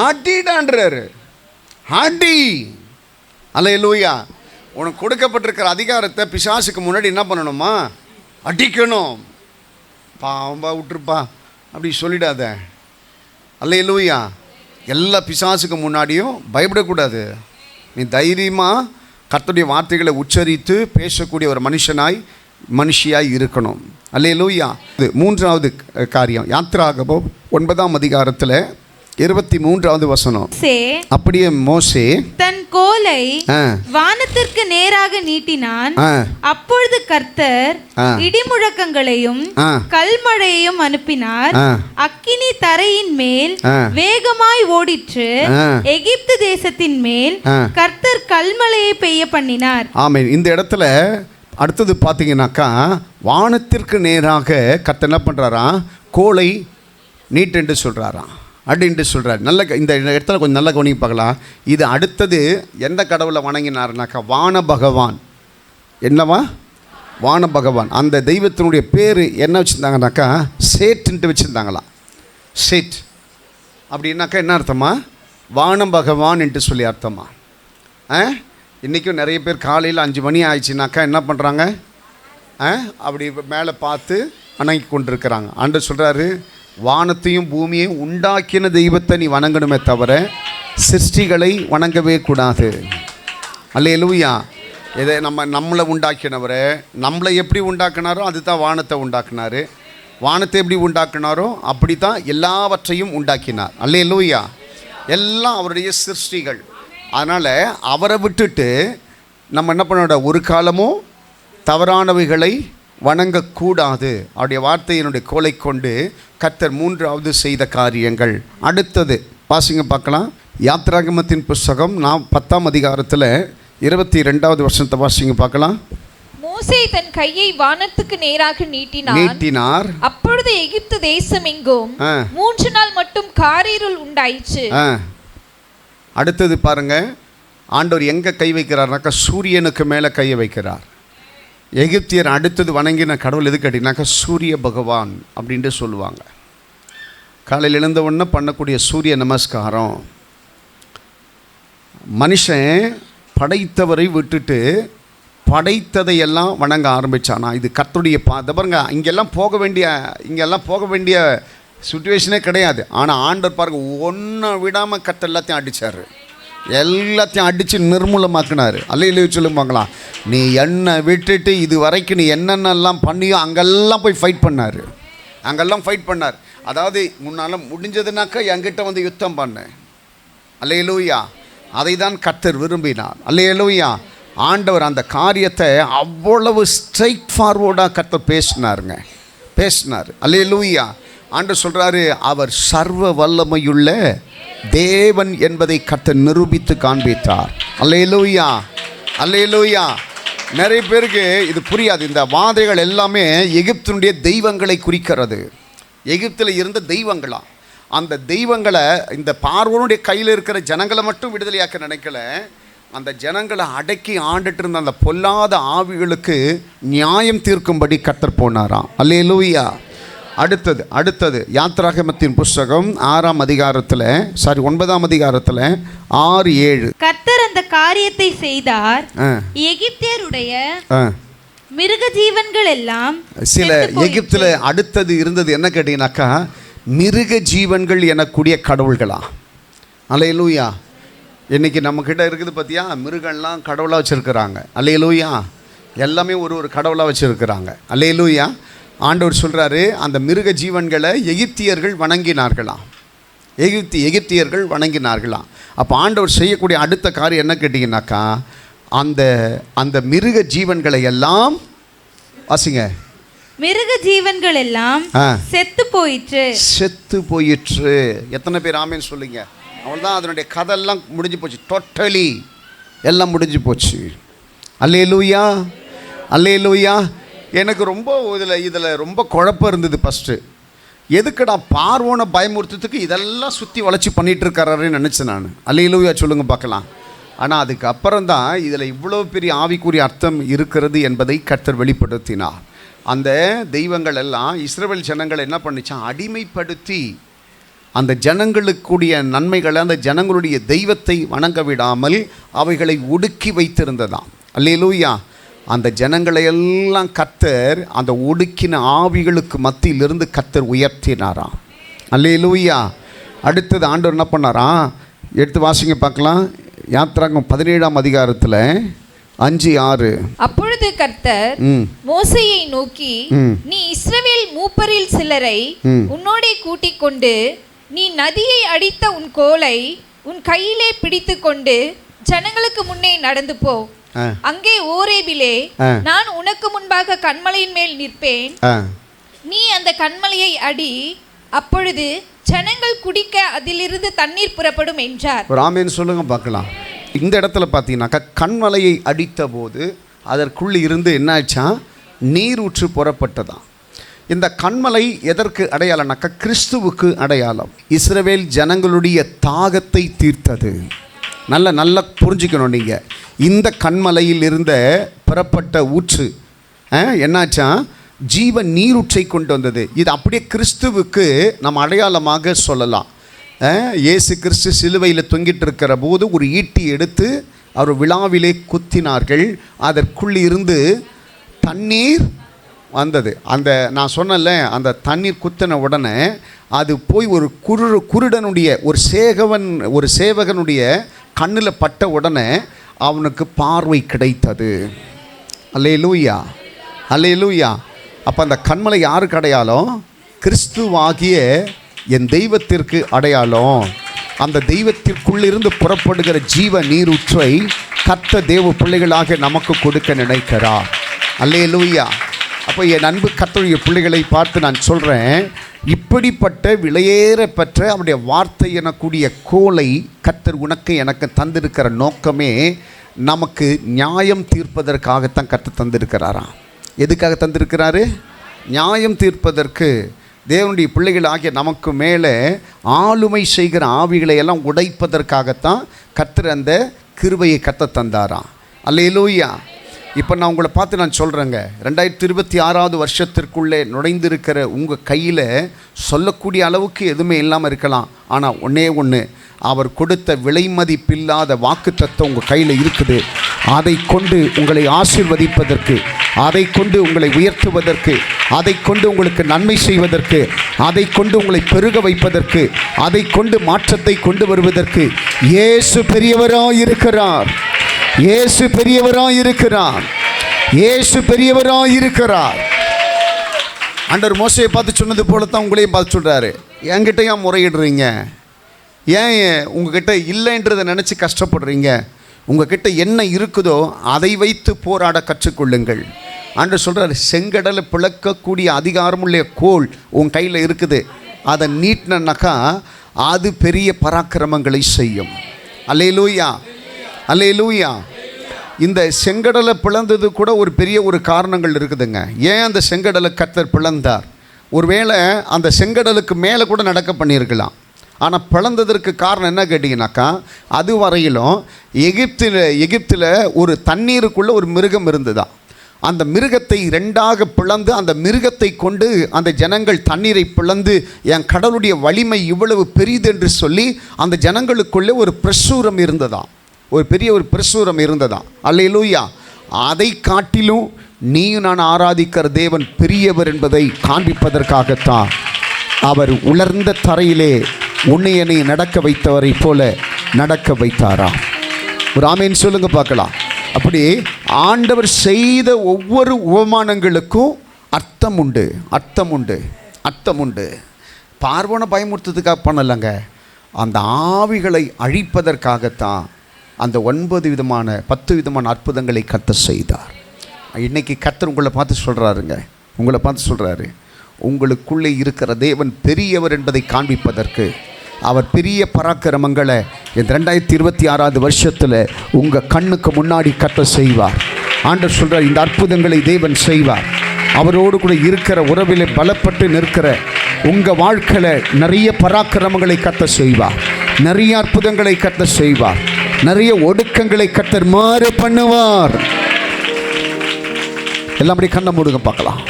ஆட்டிடான்றாரு. ஆட்டி. அல்லேலூயா. உனக்கு கொடுக்கப்பட்டிருக்கிற அதிகாரத்தை பிசாசுக்கு முன்னாடி என்ன பண்ணணுமா? அடிக்கணும். பாவம்பா விட்டுருப்பா அப்படி சொல்லிடாத. அல்லேலூயா. எல்லா பிசாசுக்கு முன்னாடியும் பயப்படக்கூடாது. நீ தைரியமாக கர்த்தருடைய வார்த்தைகளை உச்சரித்து பேசக்கூடிய ஒரு மனுஷியாய் இருக்கணும். அல்லேலூயா. மூன்றாவது காரியம், யாத்திராகமம் 9ஆம் அதிகாரத்தில் 23வது வசனம். அப்படியே மோசே தன் கோலை வானத்திற்கு நேராக நீட்டினான். அப்பொழுது கர்த்தர் இடிமுழக்கங்களையும் கல்மழையையும் அனுப்பினார். அக்கினி தரையின் மேல் வேகமாய் ஓடிற்று. எகிப்து தேசத்தின் மேல் கர்த்தர் கல்மழையை பெய்ய பண்ணினார். ஆமென். இந்த இடத்துல அடுத்தது பார்த்தீங்கன்னாக்கா, வானத்திற்கு நேராக கர்த்தர் என்ன பண்ணுறாரா? கோலை நீட்டென்று சொல்கிறாராம், அப்படின்ட்டு சொல்கிறார். நல்ல இந்த இடத்துல கொஞ்சம் நல்லா கவனிக்க பார்க்கலாம். இது அடுத்தது எந்த கடவுளை வணங்கினார்னாக்கா, வான பகவான். என்னவா? வான பகவான். அந்த தெய்வத்தினுடைய பேர் என்ன வச்சுருந்தாங்கனாக்கா, சேட்டுன்ட்டு வச்சுருந்தாங்களாம். சேட் அப்படின்னாக்கா என்ன அர்த்தமா? வான பகவான் என்று சொல்லி அர்த்தமா? இன்றைக்கும் நிறைய பேர் காலையில் 5 மணி ஆயிடுச்சுனாக்கா என்ன பண்ணுறாங்க? அப்படி மேலே பார்த்து வணங்கி கொண்டிருக்கிறாங்க. ஆண்டவர் சொல்கிறாரு, வானத்தையும் பூமியையும் உண்டாக்கின தெய்வத்தை நீ வணங்கணுமே தவிர சிருஷ்டிகளை வணங்கவே கூடாது. அல்லேலூயா. இதை நம்மளை உண்டாக்கினவரை, நம்மளை எப்படி உண்டாக்குனாரோ அதுதான் வானத்தை உண்டாக்குனார். வானத்தை எப்படி உண்டாக்குனாரோ அப்படி தான் எல்லாவற்றையும் உண்டாக்கினார். அல்லேலூயா. எல்லாம் அவருடைய சிருஷ்டிகள். அதனால் அவரை விட்டுட்டு நம்ம என்ன பண்ணோட, ஒரு காலமும் தவறானவைகளை வணங்கக்கூடாது. அவருடைய வார்த்தையினுடைய கோலை கொண்டு கர்த்தர் 3வது செய்த காரியங்கள். அடுத்தது வாசிங்க பார்க்கலாம். யாத்திராகமத்தின் புஸ்தகம் 10ஆம் அதிகாரத்தில் 22வது வசனத்தை வாசிங்க பார்க்கலாம். மோசே தன் கையை வானத்துக்கு நேராக நீட்டினார். அப்பொழுது எகிப்து தேசம் எங்கும் 3 நாள் மட்டும் காரிருள் உண்டாயிற்று. அடுத்தது பாருங்க, ஆண்டவர் எங்கே கை வைக்கிறார்னாக்கா, சூரியனுக்கு மேலே கையை வைக்கிறார். எகிப்தியர் அடுத்தது வணங்கின கடவுள் எது கேட்டிங்கனாக்கா, சூரிய பகவான் அப்படின்ட்டு சொல்லுவாங்க. காலையில் எழுந்த உடனே பண்ணக்கூடிய சூரிய நமஸ்காரம். மனுஷன் படைத்தவரை விட்டுட்டு படைத்ததையெல்லாம் வணங்க ஆரம்பித்தானா, இது கர்த்தருடைய பாருங்க. இங்கெல்லாம் போக வேண்டிய சுச்சுவேஷனே கிடையாது. ஆனால் ஆண்டவர் பாருங்க, ஒன்றை விடாமல் கர்த்தர் எல்லாத்தையும் அடித்தார். எல்லாத்தையும் அடித்து நிர்மூலமாக்கினார். அல்லையிலே சொல்லுவாங்களா, நீ என்னை விட்டுட்டு இது வரைக்கும் நீ என்னென்னலாம் பண்ணியோ அங்கெல்லாம் போய் ஃபைட் பண்ணார். அதாவது முன்னால் முடிஞ்சதுனாக்கா என்கிட்ட வந்து யுத்தம் பண்ணேன். அல்லேலூயா. அதை தான் கர்த்தர் விரும்பினார். அல்லேலூயா. ஆண்டவர் அந்த காரியத்தை அவ்வளவு ஸ்ட்ரைட் ஃபார்வர்டாக கர்த்தர் பேசினார். அல்லேலூயா. ஆண்டவர் சொல்கிறாரு, அவர் சர்வ வல்லமையுள்ள தேவன் என்பதை கர்த்தர் நிரூபித்து காண்பித்தார். அல்லேலூயா. அல்லேலூயா. நிறைய பேருக்கு இது புரியாது. இந்த வாதைகள் எல்லாமே எகிப்தினுடைய தெய்வங்களை குறிக்கிறது. எகிப்தில் இருந்த தெய்வங்களா, அந்த தெய்வங்களை இந்த பார்வோனுடைய கையில் இருக்கிற ஜனங்களை மட்டும் விடுதலையாக்க நினைக்கல, அந்த ஜனங்களை அடக்கி ஆண்டுட்டு இருந்த அந்த பொல்லாத ஆவிகளுக்கு நியாயம் தீர்க்கும்படி கர்த்தர் போனாராம். அல்லேலூயா. அடுத்தது யாத்திராகமத்தின் புஸ்தகம் 9ஆம் அதிகாரத்தில் 6-7 கர்த்தர் அந்த காரியத்தை செய்தார். எகிப்தியருடைய மிருக ஜீவன்கள் எல்லாம் சில எகிப்தில் அடுத்தது இருந்தது என்ன கேட்டீங்கன்னாக்கா, மிருக ஜீவன்கள் எனக்கூடிய கடவுள்களா. அல்லேலூயா. இன்னைக்கு நம்மக்கிட்ட இருக்குது பார்த்தியா, மிருகம்லாம் கடவுளாக வச்சுருக்கிறாங்க. அல்லேலூயா. எல்லாமே ஒரு கடவுளாக வச்சுருக்கிறாங்க. அல்லேலூயா. ஆண்டவர் சொல்கிறாரு, அந்த மிருக ஜீவன்களை எகிப்தியர்கள் வணங்கினார்களாம். அப்போ ஆண்டவர் செய்யக்கூடிய அடுத்த காரியம் என்ன கேட்டிங்கனாக்கா, அந்த மிருக ஜீவன்களை எல்லாம் வாசிங்க, மிருக ஜீவன்கள் எல்லாம் செத்து போயிற்று. எத்தனை பேர் ஆமேன்னு சொல்லுங்க. அவள்தான் அதனுடைய கதெல்லாம் முடிஞ்சு போச்சு. டோட்டலி எல்லாம் முடிஞ்சு போச்சு. அல்லேலூயா. அல்லேலூயா. எனக்கு ரொம்ப இதில் ரொம்ப குழப்பம் இருந்தது. ஃபஸ்ட்டு எதுக்குடா பார்வோனை பயமுறுத்துறதுக்கு இதெல்லாம் சுற்றி வளைச்சி பண்ணிகிட்ருக்காருன்னு நினச்சேன் நான். அல்லேலூயா சொல்லுங்க பார்க்கலாம். ஆனால் அதுக்கப்புறம் தான் இதில் இவ்வளோ பெரிய ஆவிக்குரிய அர்த்தம் இருக்கிறது என்பதை கர்த்தர் வெளிப்படுத்தினார். அந்த தெய்வங்கள் எல்லாம் இஸ்ரவேல் ஜனங்களை என்ன பண்ணிச்சான், அடிமைப்படுத்தி அந்த ஜனங்களுக்குரிய நன்மைகளை, அந்த ஜனங்களுடைய தெய்வத்தை வணங்க விடாமல் அவைகளை ஒடுக்கி வைத்திருந்ததாம். அல்லேலூயா. அந்த ஜனங்களை எல்லாம் கர்த்தர் அந்த ஒடுக்கின ஆவிகளுக்கு மத்தியிலிருந்து கர்த்தர் உயர்த்தினாராம். அல்லேலூயா. அடுத்தது ஆண்டவர் என்ன பண்ணாராம்? எடுத்து வாசிங்க பார்க்கலாம். யாத்திராகமம் 17ஆம் அதிகாரத்தில் 5-6. அப்பொழுது கர்த்தர் மோசேயை நோக்கி, நீ இஸ்ரவேல் மூப்பரில் சிலரை உன்னோடே கூட்டிக் கொண்டு நீ நதியை அடித்த உன் கோலை உன் கையிலே பிடித்து கொண்டு ஜனங்களுக்கு முன்னே நடந்து போ. அங்கே ஓரேபிலே நான் உனக்கு முன்பாக கன்மலையின் மேல் நிற்பேன். நீ அந்த கன்மலையை அடி, அப்பொழுது ஜனங்கள் குடிக்க அதிலிருந்து தண்ணீர் புறப்படும் என்றார். ஒரு ஆமென் சொல்லுங்க பார்க்கலாம். இந்த இடத்துல பார்த்தீங்கன்னாக்கா கண்மலையை அடித்த போது அதற்குள்ளே இருந்து என்னாச்சா? நீரூற்று புறப்பட்டதான். இந்த கண்மலை எதற்கு அடையாளம்னாக்கா கிறிஸ்துவுக்கு அடையாளம். இஸ்ரவேல் ஜனங்களுடைய தாகத்தை தீர்த்தது. நல்லா புரிஞ்சுக்கணும் நீங்கள். இந்த கண்மலையில் இருந்த புறப்பட்ட ஊற்று என்னாச்சா? ஜீவ நீரூற்றை கொண்டு வந்தது. இது அப்படியே கிறிஸ்துவுக்கு நம்ம அடையாளமாக சொல்லலாம். இயேசு கிறிஸ்து சிலுவையில் தொங்கிட்டு இருக்கிற போது ஒரு ஈட்டி எடுத்து அவர் விழாவிலே குத்தினார்கள். அதற்குள்ளே இருந்து தண்ணீர் வந்தது. அந்த நான் சொன்னல, அந்த தண்ணீர் குத்தின உடனே அது போய் ஒரு குருடனுடைய ஒரு சேவகனுடைய கண்ணில் பட்ட உடனே அவனுக்கு பார்வை கிடைத்தது. அல்லேலூயா, அல்லேலூயா. அப்போ அந்த கண்மலை யாருக்கு அடையாளம்? கிறிஸ்துவாகிய என் தெய்வத்திற்கு அடையாளம். அந்த தெய்வத்திற்குள்ளிருந்து புறப்படுகிற ஜீவ நீரூற்றை கர்த்தர் தேவ பிள்ளைகளாக நமக்கு கொடுக்க நினைக்கிறார். அல்லேலூயா. அப்போ என் அன்பு கர்த்தருடைய பிள்ளைகளை பார்த்து நான் சொல்கிறேன், இப்படிப்பட்ட விலையேற பெற்ற அவருடைய வார்த்தை எனக்கூடிய கோலை கர்த்தர் உனக்கு எனக்கு தந்திருக்கிற நோக்கமே நமக்கு நியாயம் தீர்ப்பதற்காகத்தான் கர்த்தர் தந்திருக்கிறாராம். எதுக்காக தந்திருக்கிறாரு? நியாயம் தீர்ப்பதற்கு. தேவனுடைய பிள்ளைகள் ஆகிய நமக்கு மேலே ஆளுமை செய்கிற ஆவிகளை எல்லாம் உடைப்பதற்காகத்தான் கர்த்தர் அந்த கிருபையை கர்த்தர் தந்தாராம். அல்லேலூயா. இப்போ நான் உங்களை பார்த்து நான் சொல்கிறேங்க, 2026 வருஷத்திற்குள்ளே நுழைந்திருக்கிற உங்கள் கையில் சொல்லக்கூடிய அளவுக்கு எதுவுமே இல்லாமல் இருக்கலாம். ஆனால் ஒன்று அவர் கொடுத்த விலை மதிப்பில்லாத வாக்குத்தத்தம் உங்கள் கையில் இருக்குது. அதை கொண்டு உங்களை ஆசீர்வதிப்பதற்கு, அதை கொண்டு உங்களை உயர்த்துவதற்கு, அதை கொண்டு உங்களுக்கு நன்மை செய்வதற்கு, அதை கொண்டு உங்களை பெருக வைப்பதற்கு, அதை கொண்டு மாற்றத்தை கொண்டு வருவதற்கு இயேசு பெரியவராய் இருக்கிறார். இயேசு பெரியவராய் இருக்கிறார். இயேசு பெரியவராய் இருக்கிறார். ஆண்டவர் மோசேயை பார்த்து சொன்னது போல தான் உங்களையும் பார்த்து சொல்கிறாரு. என்கிட்ட ஏன் முறையிடுறீங்க? ஏன் உங்ககிட்ட இல்லைன்றதை நினச்சி கஷ்டப்படுறீங்க? உங்ககிட்ட என்ன இருக்குதோ அதை வைத்து போராட கற்றுக்கொள்ளுங்கள். ஆண்டவர் சொல்கிறார், செங்கடலை பிளக்கக்கூடிய அதிகாரமுள்ள கோல் உன் கையில் இருக்குது. அதை நீட்டினாக்கா அது பெரிய பராக்கிரமங்களை செய்யும். அல்லேலூயா, அல்லேலூயா. இந்த செங்கடலை பிளந்தது கூட ஒரு பெரிய ஒரு காரணங்கள் இருக்குதுங்க. ஏன் அந்த செங்கடலை கர்த்தர் பிளந்தார்? ஒருவேளை அந்த செங்கடலுக்கு மேலே கூட நடக்க பண்ணியிருக்கலாம். ஆனால் பிளந்ததற்கு காரணம் என்ன கேட்டிங்கனாக்கா, அது வரையிலும் எகிப்தில் ஒரு தண்ணீருக்குள்ளே ஒரு மிருகம் இருந்துதான். அந்த மிருகத்தை 2ஆக பிளந்து அந்த மிருகத்தை கொண்டு அந்த ஜனங்கள் தண்ணீரை பிளந்து என் கடவுளுடைய வலிமை இவ்வளவு பெரிது என்று சொல்லி அந்த ஜனங்களுக்குள்ளே ஒரு பிரசுரம் இருந்ததாம். ஒரு பெரிய ஒரு பிரசுரம் இருந்ததாம். அல்லேலூயா. அதை காட்டிலும் நீயும் நான் ஆராதிக்கிற தேவன் பெரியவர் என்பதை காண்பிப்பதற்காகத்தான் அவர் உலர்ந்த தரையிலே உன்னை என்னை நடக்க வைத்தவரை போல நடக்க வைத்தாராம். ஒரு ஆமேன் சொல்லுங்க பார்க்கலாம். அப்படி ஆண்டவர் செய்த ஒவ்வொரு உபமானங்களுக்கும் அர்த்தம் உண்டு, அர்த்தம் உண்டு, அர்த்தம் உண்டு. பார்வோனை பயமுறுத்துறதுக்காக பண்ணலைங்க, அந்த ஆவிகளை அழிப்பதற்காகத்தான் அந்த 9 விதமான 10 விதமான அற்புதங்களை கர்த்தர் செய்தார். இன்றைக்கி கர்த்தர் உங்களை பார்த்து சொல்கிறாருங்க, உங்களை பார்த்து சொல்கிறாரு, உங்களுக்குள்ளே இருக்கிற தேவன் பெரியவர் என்பதை காண்பிப்பதற்கு அவர் பெரிய பராக்கிரமங்களை இந்த 2026 வருஷத்தில் உங்கள் கண்ணுக்கு முன்னாடி கர்த்தர் செய்வார். ஆண்டவர் சொல்கிறார், இந்த அற்புதங்களை தேவன் செய்வார். அவரோடு கூட இருக்கிற உறவிலே பலப்பட்டு நிற்கிற உங்கள் வாழ்க்கையில் நிறைய பராக்கிரமங்களை கர்த்தர் செய்வார். நிறைய அற்புதங்களை கர்த்தர் செய்வார். நிறைய ஒடுக்கங்களை கர்த்தர் மாறு பண்ணுவார். எல்லாம் அப்படி கண்ணை மூடுங்க பார்க்கலாம்.